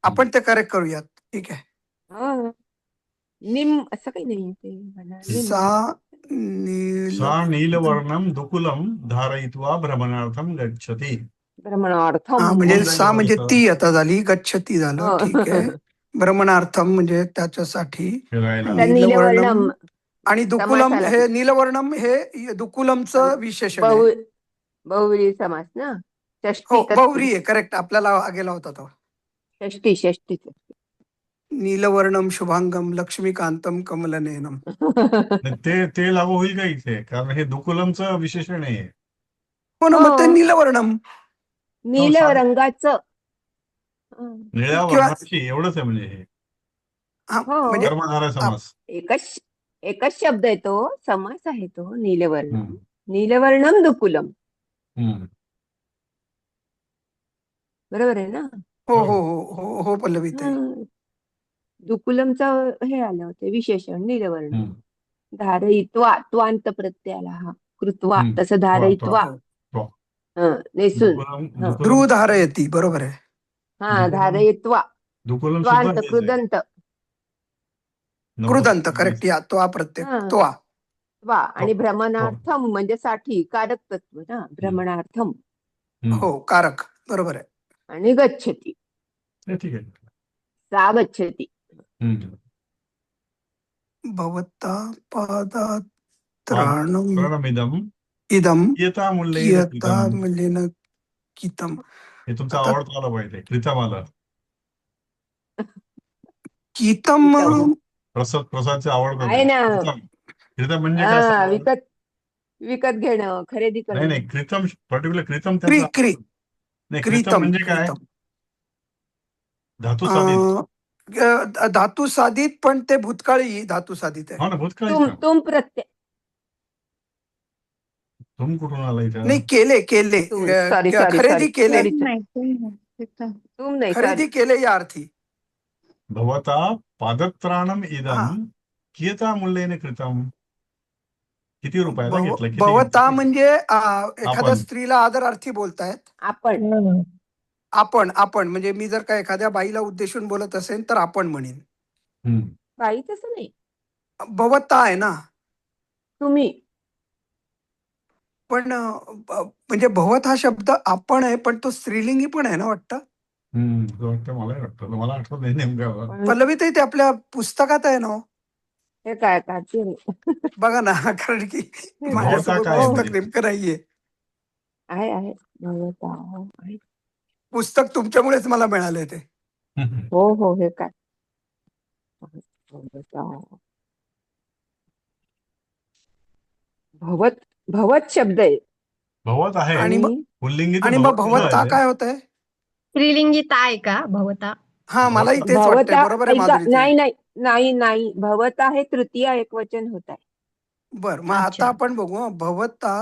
आपण ते करेक्ट करूयात. ठीक आहे. हा. निम असं काही नाही ते म्हणा. निम सा नील सा नीलवर्णम दुकुलम धारयित्वा भ्रमणार्थम गच्छति. भ्रमणार्थम. हा म्हणजे होऊन जाईल सा बघा म्हणजे तसं. ती आता झाली गच्छती झालं. हो. ठीक आहे. भ्रमणार्थम म्हणजे त्याच्यासाठी फिरायला. आता नीलवर्णम नीलवर्णम आणि दुकुलम समासाला हे नीलवर्णम हे दुकुलमचं विशेषण आहे. बहु बहुव्रीही समास ना. षष्टी हो तत्पुरुष. बहुव्रीही आहे करेक्ट आपल्याला गेला होता तो. षष्टी. नीलवर्णम शुभांगम लक्ष्मीकांतम कमलनयनम. नाही, ते लागू होईल का इथे? कारण हे दुकुलमचं विशेषण आहे. हो ना मग ते हो. नीलवर्णम नील रंगाचं. निळ्या किंवा वर्णाची एवढंच आहे म्हणजे हे हा हो. म्हणजे कर्मधारय समास. एकच शब्द आहे तो, समास आहे तो नीलवर्णम. हम्म. नीलवर्णम दुकुलम. हम्म. बरोबर आहे ना. हो हो बरोबर. हो हो हो पल्लवी ताई. दुकुलमचं हे आलं होते विशेषण नीलवर्णम. हम्म. धारयित्वा त्वांत प्रत्ययाला हा कृत्वा हम्म. तसं त्वा, धारयित्वा. हो त्वा. नेसून. दुकुलम ध्रुव धारयती बरोबर आहे. हा दुकुलम धारयित्वा दुकुलम सुद्धा त्वांत हेच आहे. कृदंत. कृदंत नपुसक करेक्ट या तो प्रत्येक हा तो त्वा आणि त्वा. भ्रमणार्थम म्हणजे साठी कारक तत्व ना भ्रमणार्थम. हम्म. हो कारक बरोबर आहे. आणि गच्छति हे ठीक आहे. सा गच्छति. हम्म. भवता पादात्राणम प्रणमिदम इदम कियता मूल्येन कियता कृतम. मूल्येन कितम. हे तुमचं आता आवडतं आलं पाहिजे. कृतम आलं. कितम प्रसादचं आवडतं आहे ते. ना. कृतम. कृतम म्हणजे काय हा सांगा? विकत घेणं खरेदी नाही करणं. कृतम पर्टिक्युलर कृतम क्री त्यांचं क्री आवडतं. नाही कृतम क्रीतम म्हणजे काय? क्रीतम धातू साधित. धातू साधित पण ते भूतकाळी धातू साधित आहे. हो ना भूतकाळीच ना. तुम प्रत्यय तुम कुठून आला इथं? नाही केले केले सॉरी खरेदी केले नाही, तुम नाही खरेदी सॉरी. केले या अर्थी. भवता पादत्राणम इदम हा कियता मूल्येन कृतम. किती रुपयाला घेतलं? किती भवता किती? म्हणजे एखाद्या आपण. स्त्रीला आदरार्थी बोलतायत. आपण. आपण म्हणजे मी जर का एखाद्या बाईला उद्देशून बोलत असेल तर आपण म्हणेन. हम्म. बाई तसं नाही. भवता आहे ना. तुम्ही. पण म्हणजे भवत हा शब्द आपण आहे पण तो स्त्रीलिंगी पण आहे ना वाटतं. असं वाटतं मलाही वाटतं. मला आठवत नाही नेमकं. पण पल्लवी ताई ते आपल्या पुस्तकात आहे ना हो. हे काय काची बघा ना कारण की भवता माझ्यासमोर काय आहे पुस्तक म्हणजे? नेमकं नाहीये. आहे भगवता आहे. पुस्तक तुमच्यामुळेच मला मिळालंय ते. हो हे काय भगवता. भवत शब्द आहे. भवत आहे. आणि मग पुल्लिंगी तर आणि मग भवत वेगळं भवता आहे. काय होत आहे? स्त्रीलिंगी ताय का भवता? हा मलाही भवता. तेच वाटतंय. भवता बरोबर आहे ऐका माधुरी ताई. नाही भवता हे तृतीय एकवचन होत आहे. बर मग अच्छा. आता आपण बघू भवता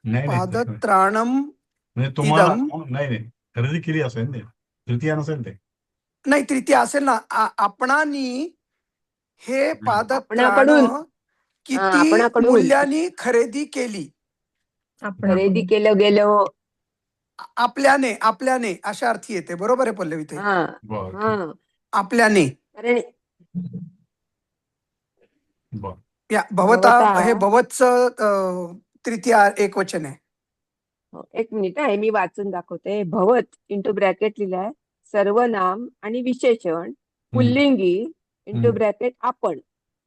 नाही तसं नाही. पादत्राणम म्हणजे तुम्हाला इदम. नाही खरेदी केली असेल ते. तृतीय नसेल ते. नाही तृतीय असेल ना. आपणानी हे पादत्राण आपणाकडून किती मूल्यानी खरेदी केली. खरेदी आपणाकडून. केलं गेलं. आपल्याने अशा अर्थी येते. बरोबर आहे पल्लवी ताई. बरं हा ठीक. आपल्याने कारण बरं. या भवता भवता हे भवतचं तृतीय एकवचन आहे. एक मिनिट आहे, मी वाचून दाखवते. भवत इंटू ब्रॅकेट लिहिलंय, सर्वनाम आणि विशेषण पुल्लिंगी इंटू हम्म. ब्रॅकेट आपण,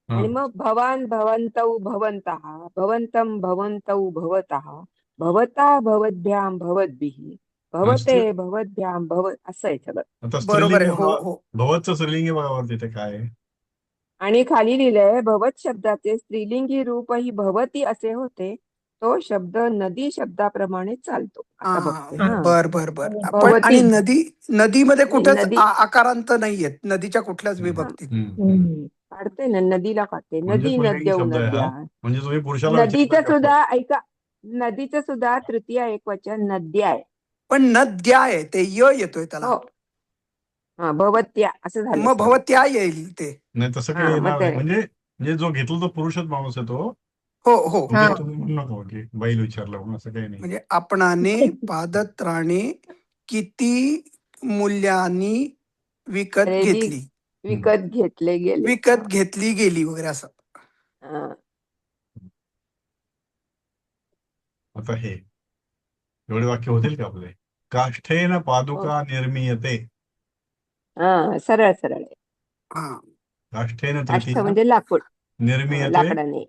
हा. आणि मग भवान भवन्तौ भवन्तः, भवन्तं भवन्तौ भवतः, भवता भवद्भ्याम भवद्भिः, भवते भवद्भ्याम असं आहे सगळं. आता बरोबर स्त्रीलिंग आहे. हो हो. भवतचं स्त्रीलिंगी बघा तिथे काय आहे. आणि खाली लिहिलंय, भवत शब्दाचे स्त्रीलिंगी रूप ही भवती असे होते, तो शब्द नदी शब्दाप्रमाणे चालतो. आता बघते हा. बर बर बर. पण भवती आणि नदीमध्ये कुठंच नदी आकारांत नाहीयेत नदीच्या कुठल्याच विभक्तीत. काढते ना, नदीला काढते. म्हणजे नदी पुल्लिंगी नद्यौ शब्द आहे नद्या. हा. म्हणजे तुम्ही पुरुषाला नदीचं विचारलं सुद्धा ऐका, नदीचं सुद्धा तृतीय एकवचन नद्या आहे. पण नद्या आहे ते येतोय त्याला. हो हा, भवत्या असं झालं. मग भवत्या येईल ते. नाही तसं हा, काही मग येणार ते- नाही. म्हणजे जो घेतला तो पुरुषच माणूस आहे तो. हो हो. तुम्ही म्हणू नका की बैल विचारलं म्हणून, असं काही नाही. म्हणजे आपणाने पादत्राणे किती मूल्यानी विकत खरेदी घेतली, विकत घेतले गेले. विकत घेतली गेली वगैरे असं. हा. आता हे एवढे वाक्य होतील का आपले. काष्ठेन पादुका निर्मीयते. हा, सरळ सरळ आहे. हा. काष्ठेन काष्ठ तृतीया म्हणजे लाकूड. निर्मीयते. लाकडाने.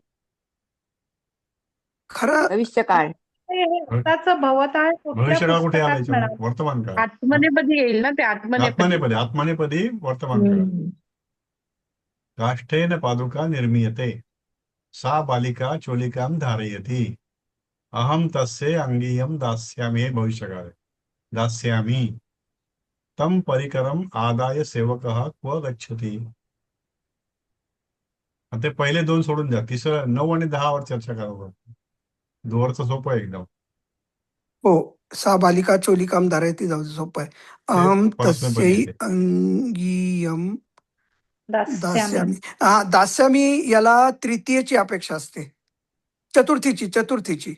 खरं भविष्य काळ. हे आताचं भवत आहे कुठल्या भविष्यकाळ कुठे आलं पुस्तकात याच्यामध्ये. मिळालं? वर्तमान काळ. आत्मनेपदी येईल ना ते, आत्मनेपदी. आत्मनेपदी वर्तमान काळ. काष्ठेन पादुका निर्मीयते, सा बालिका चोलिकां धारयति, अहम तस्ये अंगीयम दास्यामि. हे भविष्यकाळ आहे. दास्यामि तम परिकरम आदाय सेवकः क्व गच्छति. आता ते पहिले दोन सोडून द्या. तिसरं 9 आणि 10 वर चर्चा करा. दोवरचं सोपं आहे एकदम. हो. सा बालिका चोलिकाम धारयति जाऊ सोपं आहे. अहम परस्मैपदी तस्यै आहे ते. अंगीयम दास्यामी. दास्यामी. हा, दास्यामी याला तृतीयेची अपेक्षा असते. चतुर्थीची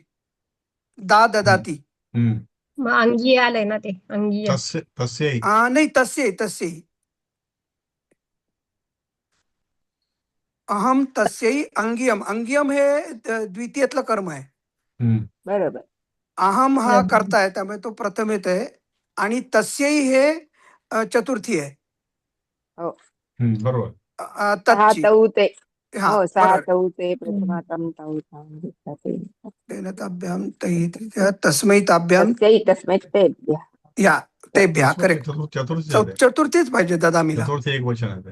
दा ददाती. हम्म. मग अंगी आलंय ना ते, अंगीय. तस्यै. नाही तस्यै. अहम तस्यै अंगियम हे द्वितीयतलं कर्म आहे. हम्म. बरोबर. अहम हा करता आहे, त्यामुळे तो प्रथम येत आहे. आणि तस्यै हे चतुर्थी आहे. हो. बरोबर. सहा तच्ची. तऊ ते. हा हो, सहा बरोबर. तऊ ते प्रथमातम तऊ ते. तेन ताभ्याम तै तस्मै ताभ्याम तस्मै तेभ्यः. या तेभ्या करेक्ट. चतुर्थी आहे ते. चतुर्थीच पाहिजे दादामीला. चतुर्थी एक वचन आहे ते.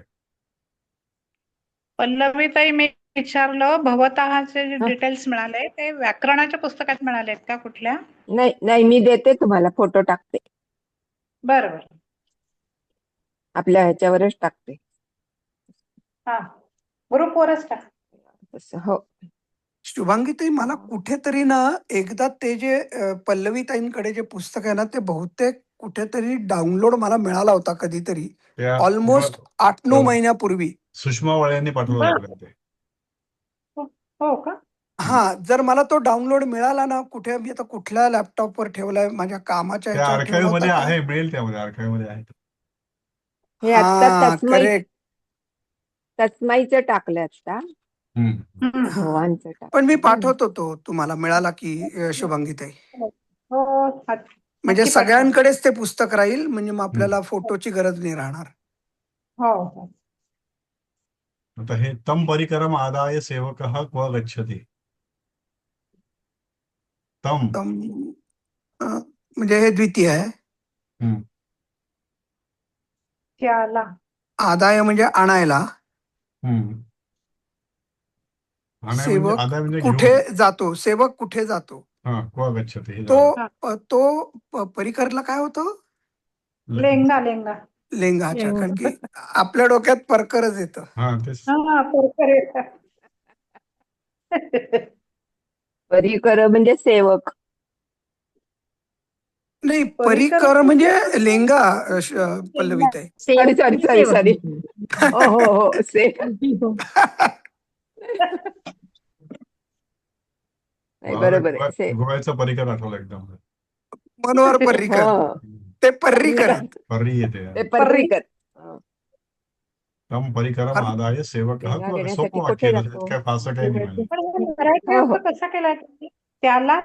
पल्लवीताई, मी विचारलं भवतःचे जे हा. डिटेल्स मिळाले ते व्याकरणाच्या पुस्तकात मिळालेत का कुठल्या? नाही, मी देते तुम्हाला, फोटो टाकते. बरं बरं. आपल्या ह्याच्यावरच टाकते. हा, ग्रुपवरच टाक. तसं हो. शुभांगीताई, मला कुठेतरी ना एकदा ते जे पल्लवीताईंकडे जे पुस्तक आहे ना, ते बहुतेक कुठेतरी डाउनलोड मला मिळाला होता कधीतरी, त्या ऑलमोस्ट 8-9 महिन्यापूर्वी. सुषमा वाळ्यांनी पाठवलं आपल्याला ते. हो का? हा, जर मला तो डाउनलोड मिळाला ना, कुठे मी आता कुठल्या लॅपटॉपवर ठेवलाय, माझ्या कामाच्या त्या ह्याच्यावर ठेवला आर्काइव्ह होता मध्ये का? आहे, मिळेल त्यामध्ये. आर्काइव्ह मध्ये आहे. हे आता हा करेक्ट. तस्माईचं टाकलं आता. हम्म. भवानचं टाकलं. पण मी पाठवतो तो तुम्हाला, मिळाला की शुभांगीताई. हो, म्हणजे नक्की पाठवा. सगळ्यांकडेच ते पुस्तक राहील, म्हणजे मग आपल्याला फोटोची गरज नाही राहणार. हो हो. आता हे तम परिकरम आदाय सेवकः क्व गच्छति. तम. म्हणजे हे द्वितीय आहे. हम्म. त्याला. आदाय म्हणजे आणायला. हम्म. आणाय म्हणजे सेवक आदाय म्हणजे कुठे घेऊन. जातो, सेवक कुठे जातो. हा, क्व गच्छति हे झालं. तो परिकरला काय होतं? लेंगा. लेंगाच्या. कारण की आपल्या डोक्यात परकरच येतं. हा, तेच. हा, परकर. परिकर म्हणजे सेवक. नाही, परिकर परिकर म्हणजे लेंगा. पल्लवीताई. सॉरी. हो नाही, बरोबर आहे. गोव्याचा परिकर आठवलं एकदम. मनोहर पर्रीकर. हो, ते पर्रीकर. पर्री येते. ते पर्रीकर. तम परिकरम आदाय सेवकः लेंगा क्व. घेण्यासाठी सोपं कुठे वाक्य आहे, जातो? काय फारसं काही नाही. पण मराठी हो, हो. अर्थ कसा केलाय तुम्ही? त्याला